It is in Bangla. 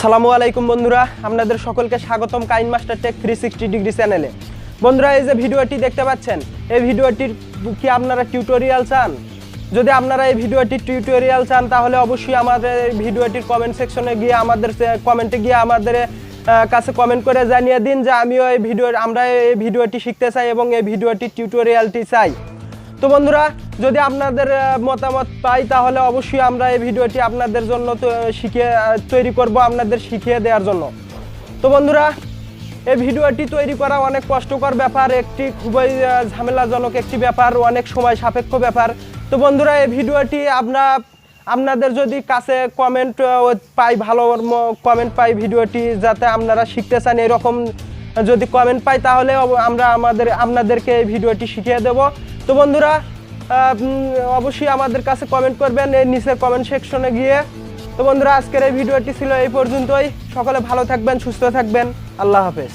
আসসালামু আলাইকুম বন্ধুরা, আপনাদের সকলকে স্বাগতম কাইন মাস্টার টেক 360 ডিগ্রি চ্যানেলে। বন্ধুরা, এই যে ভিডিওটি দেখতে পাচ্ছেন, এই ভিডিওটির কি আপনারা টিউটোরিয়াল চান? যদি আপনারা এই ভিডিওটির টিউটোরিয়াল চান তাহলে অবশ্যই আমাদের এই ভিডিওটির কমেন্ট সেকশনে গিয়ে কমেন্টে গিয়ে আমাদের কাছে কমেন্ট করে জানিয়ে দিন যে আমরা এই ভিডিওটি শিখতে চাই এবং এই ভিডিওটির টিউটোরিয়ালটি চাই। তো বন্ধুরা, যদি আপনাদের মতামত পাই তাহলে অবশ্যই আমরা এই ভিডিওটি আপনাদের জন্য তৈরি করব, আপনাদের শিখিয়ে দেওয়ার জন্য। তো বন্ধুরা, এই ভিডিওটি তৈরি করা অনেক কষ্টকর ব্যাপার, একটি খুবই ঝামেলাজনক একটি ব্যাপার, অনেক সময় সাপেক্ষ ব্যাপার। তো বন্ধুরা, এই ভিডিওটি আপনাদের যদি কাছে কমেন্ট পাই, ভালো কমেন্ট পাই, ভিডিওটি যাতে আপনারা শিখতে চান এরকম যদি কমেন্ট পাই তাহলে আমরা আপনাদেরকে এই ভিডিওটি শিখিয়ে দেব। তো বন্ধুরা, অবশ্যই আমাদের কাছে কমেন্ট করবেন এই নিচের কমেন্ট সেকশনে গিয়ে। তো বন্ধুরা, আজকের এই ভিডিওটি ছিল এই পর্যন্তই। সকলে ভালো থাকবেন, সুস্থ থাকবেন। আল্লাহ হাফেজ।